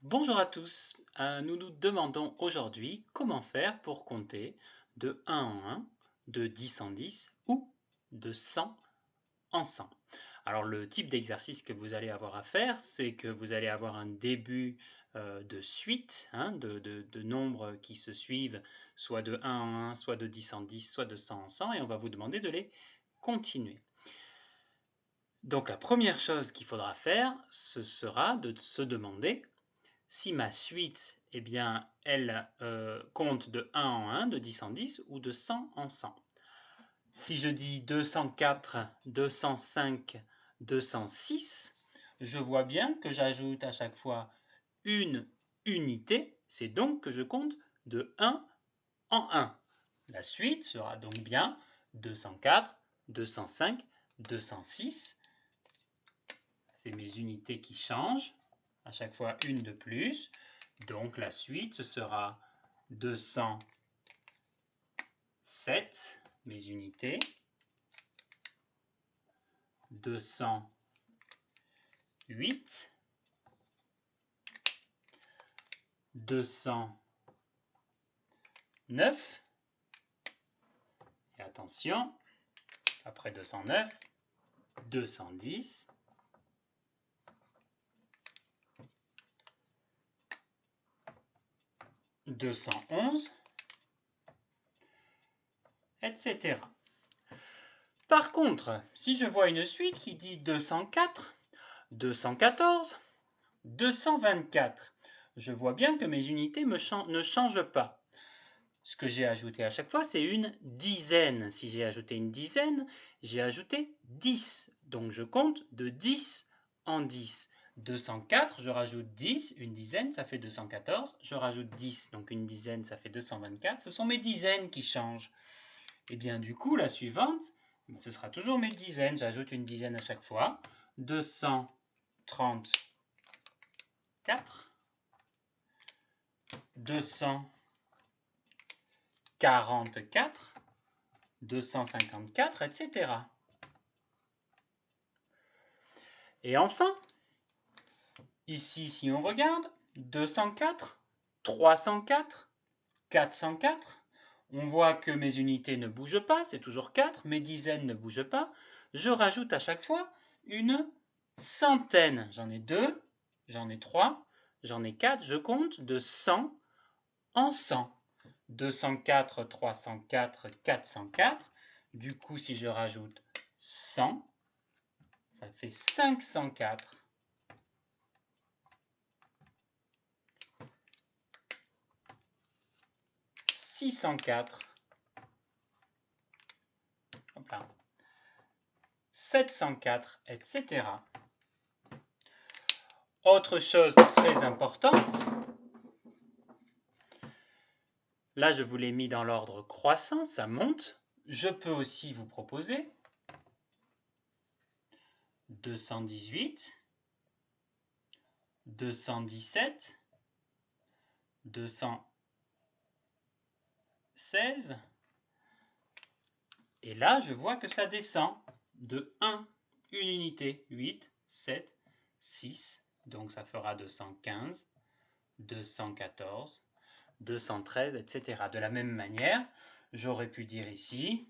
Bonjour à tous, nous nous demandons aujourd'hui comment faire pour compter de 1 en 1, de 10 en 10 ou de 100 en 100. Alors le type d'exercice que vous allez avoir à faire, c'est que vous allez avoir un début de suite, de nombres qui se suivent, soit de 1 en 1, soit de 10 en 10, soit de 100 en 100, et on va vous demander de les continuer. Donc la première chose qu'il faudra faire, ce sera de se demander si ma suite, eh bien, elle compte de 1 en 1, de 10 en 10 ou de 100 en 100. Si je dis 204, 205, 206, je vois bien que j'ajoute à chaque fois une unité, c'est donc que je compte de 1 en 1. La suite sera donc bien 204, 205, 206. C'est mes unités qui changent, à chaque fois une de plus. Donc la suite, ce sera 207, mes unités, 208, 209, et attention, après 209, 210, 211, etc. Par contre, si je vois une suite qui dit 204, 214, 224, je vois bien que mes unités ne changent pas. Ce que j'ai ajouté à chaque fois, c'est une dizaine. Si j'ai ajouté une dizaine, j'ai ajouté 10. Donc je compte de 10 en 10. 204, je rajoute 10, une dizaine, ça fait 214. Je rajoute 10, donc une dizaine, ça fait 224. Ce sont mes dizaines qui changent. Et bien du coup, la suivante, ce sera toujours mes dizaines. J'ajoute une dizaine à chaque fois. 234, 244, 254, etc. Et enfin, ici, si on regarde, 204, 304, 404, on voit que mes unités ne bougent pas, c'est toujours 4, mes dizaines ne bougent pas. Je rajoute à chaque fois une centaine. J'en ai 2, j'en ai 3, j'en ai 4, je compte de 100 en 100. 204, 304, 404. Du coup, si je rajoute 100, ça fait 504. 604, 704, etc. Autre chose très importante, là je vous l'ai mis dans l'ordre croissant, ça monte. Je peux aussi vous proposer 218, 217, 216, et là je vois que ça descend de 1, une unité, 8, 7, 6, donc ça fera 215, 214, 213, etc. De la même manière, j'aurais pu dire ici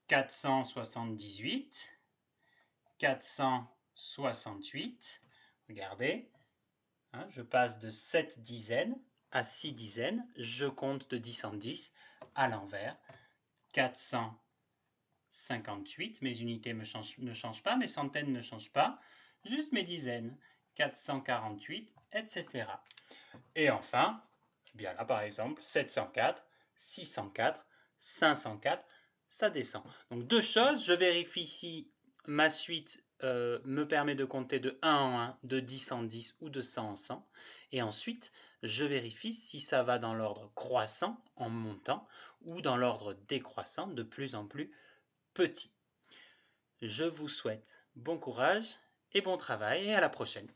478, 468. Regardez, je passe de 7 dizaines à 6 dizaines. Je compte de 10 en 10 à l'envers. 458, mes unités ne changent pas, mes centaines ne changent pas, juste mes dizaines. 448, etc. Et enfin, bien là par exemple, 704, 604, 504, ça descend. Donc deux choses, je vérifie si ma suite me permet de compter de 1 en 1, de 10 en 10 ou de 100 en 100. Et ensuite, je vérifie si ça va dans l'ordre croissant en montant ou dans l'ordre décroissant de plus en plus petit. Je vous souhaite bon courage et bon travail et à la prochaine.